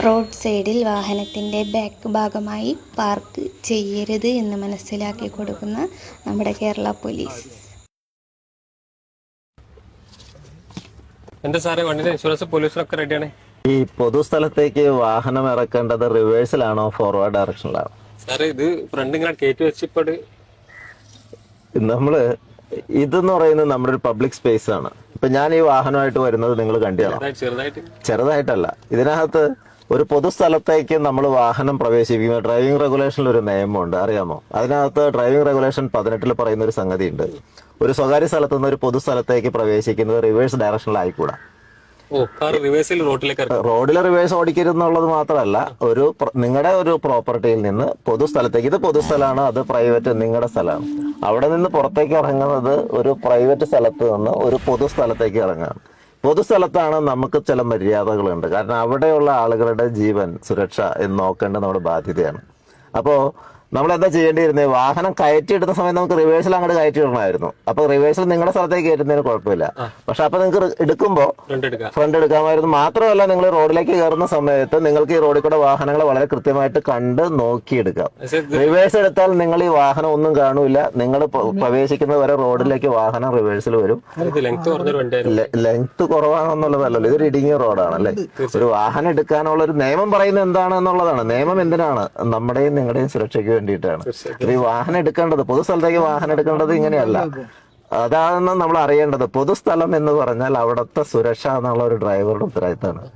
Road സൈഡിൽ വാഹനത്തിൻ്റെ back ഭാഗമായി പാർക്ക് ചെയ്യരുത് എന്ന് മനസ്സിലാക്കി കൊടുക്കുന്ന നമ്മുടെ കേരള പോലീസ്. എന്താ സാറേ വണ്ടിയുടെ ഇൻഷുറൻസ് പോലീസിനൊക്കെ റെഡിയാണ്. ഈ പൊതുസ്ഥലത്തേക്ക് വാഹനം ഇറക്കേണ്ടത് റിവേഴ്സിലാണോ ഫോർവേഡ് ഡയറക്ഷനിലാണോ? സാറേ ഇത് ഫ്രണ്ട് ഇങ്ങനെ കയറ്റി വെച്ചിപ്പോട് നമ്മള് ഇതെന്ന് പറയുന്നത് നമ്മുടെ ഒരു പബ്ലിക് സ്പേസ് ആണ്. ഇപ്പൊ ഞാൻ ഈ വാഹനമായിട്ട് വരുന്നത് നിങ്ങൾ കണ്ടിയാണോ? ചെറുതായിട്ടല്ല, ഇതിനകത്ത് ഒരു പൊതുസ്ഥലത്തേക്ക് നമ്മൾ വാഹനം പ്രവേശിപ്പിക്കുമ്പോൾ ഡ്രൈവിംഗ് റെഗുലേഷനിൽ ഒരു നിയമമുണ്ട്, അറിയാമോ? അതിനകത്ത് ഡ്രൈവിംഗ് റെഗുലേഷൻ 18 പറയുന്ന ഒരു സംഗതി ഉണ്ട്. ഒരു സ്വകാര്യ സ്ഥലത്ത് നിന്ന് ഒരു പൊതുസ്ഥലത്തേക്ക് പ്രവേശിക്കുന്നത് റിവേഴ്സ് ഡയറക്ഷനിലായിക്കൂടാ. റോഡിലെ റിവേഴ്സ് ഓടിക്കരുതെന്നുള്ളത് മാത്രമല്ല, നിങ്ങളുടെ ഒരു പ്രോപ്പർട്ടിയിൽ നിന്ന് പൊതുസ്ഥലത്തേക്ക്, ഇത് പൊതുസ്ഥലമാണ്, അത് പ്രൈവറ്റ് നിങ്ങളുടെ സ്ഥലമാണ്, അവിടെ നിന്ന് പുറത്തേക്ക് ഇറങ്ങുന്നത് ഒരു പ്രൈവറ്റ് സ്ഥലത്ത് നിന്ന് ഒരു പൊതുസ്ഥലത്തേക്ക് ഇറങ്ങാം. പൊതുസ്ഥലത്താണ് നമുക്ക് ചില മര്യാദകളുണ്ട്. കാരണം അവിടെയുള്ള ആളുകളുടെ ജീവൻ സുരക്ഷ എന്ന് നോക്കേണ്ടത് നമ്മുടെ ബാധ്യതയാണ്. അപ്പോൾ നമ്മൾ എന്താ ചെയ്യേണ്ടിയിരുന്നത്? വാഹനം കയറ്റിയിടുന്ന സമയത്ത് നമുക്ക് റിവേഴ്സിൽ അങ്ങോട്ട് കയറ്റിയിടണമായിരുന്നു. അപ്പൊ റിവേഴ്സിൽ നിങ്ങളുടെ സ്ഥലത്തേക്ക് കയറ്റുന്നതിന് കുഴപ്പമില്ല. പക്ഷെ അപ്പൊ നിങ്ങൾക്ക് എടുക്കുമ്പോൾ ഫ്രണ്ട് എടുക്കാമായിരുന്നു. മാത്രമല്ല, നിങ്ങൾ റോഡിലേക്ക് കയറുന്ന സമയത്ത് നിങ്ങൾക്ക് ഈ റോഡിൽ കൂടെ വാഹനങ്ങൾ വളരെ കൃത്യമായിട്ട് കണ്ട് നോക്കിയെടുക്കാം. റിവേഴ്സ് എടുത്താൽ നിങ്ങൾ ഈ വാഹനം ഒന്നും കാണൂല. നിങ്ങൾ പ്രവേശിക്കുന്നത് വരെ റോഡിലേക്ക് വാഹനം റിവേഴ്സിൽ വരും. ലെങ്ത് കുറവാണെന്നുള്ളതല്ലല്ലോ, ഇതൊരു ഇടുങ്ങിയ റോഡാണല്ലേ. ഒരു വാഹനം എടുക്കാനുള്ള ഒരു നിയമം പറയുന്നത് എന്താണെന്നുള്ളതാണ്. നിയമം എന്തിനാണ്? നമ്മുടെയും നിങ്ങളുടെയും സുരക്ഷയ്ക്ക് വേണ്ടിയിട്ടാണ്. ഈ വാഹനം എടുക്കേണ്ടത്, പൊതുസ്ഥലത്തേക്ക് വാഹനം എടുക്കേണ്ടത് ഇങ്ങനെയല്ല. അതാണ് നമ്മൾ അറിയേണ്ടത്. പൊതുസ്ഥലം എന്ന് പറഞ്ഞാൽ അവിടുത്തെ സുരക്ഷ എന്നുള്ള ഒരു ഡ്രൈവറുടെ ഉത്തരവാദിത്തമാണ്.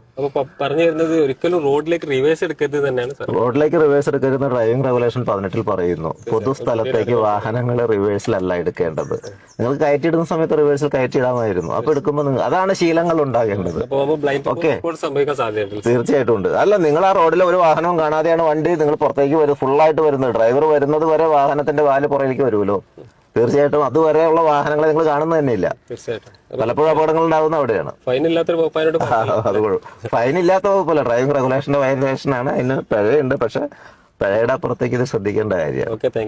പറഞ്ഞു തരുന്നത് ഒരിക്കലും റോഡിലേക്ക് റിവേഴ്സ് എടുക്കരുത് തന്നെയാണ്. റോഡിലേക്ക് റിവേഴ്സ് എടുക്കരുത് ഡ്രൈവിംഗ് റെഗുലേഷൻ 18 പറയുന്നു. പൊതുസ്ഥലത്തേക്ക് വാഹനങ്ങൾ റിവേഴ്സിലല്ല എടുക്കേണ്ടത്. നിങ്ങൾ കയറ്റിയിടുന്ന സമയത്ത് റിവേഴ്സിൽ കയറ്റിയിടാമായിരുന്നു. അപ്പൊ എടുക്കുമ്പോൾ അതാണ് ശീലങ്ങൾ ഉണ്ടാകേണ്ടത്. ഓക്കെ, തീർച്ചയായിട്ടും ഉണ്ട്. അല്ല, നിങ്ങൾ ആ റോഡിൽ ഒരു വാഹനവും കാണാതെയാണ് വണ്ടി നിങ്ങൾ പുറത്തേക്ക് ഫുള്ളായിട്ട് വരുന്നത്. ഡ്രൈവർ വരുന്നത് വരെ വാഹനത്തിന്റെ വാല് പുറകിലേക്ക് വരുമല്ലോ. തീർച്ചയായിട്ടും അതുവരെയുള്ള വാഹനങ്ങളെ നിങ്ങൾ കാണുന്നത് തന്നെയില്ല. പലപ്പോഴും അപകടങ്ങൾ ഉണ്ടാകുന്ന അവിടെയാണ്. അത് ഫൈൻ ഇല്ലാത്ത വകുപ്പല്ല, ഡ്രൈവിംഗ് റെഗുലേഷന്റെ വയലേഷനാണ്. അതിന് പിഴയുണ്ട്. പക്ഷെ പിഴയുടെ അപ്പുറത്തേക്ക് ഇത് ശ്രദ്ധിക്കേണ്ട കാര്യമാണ്.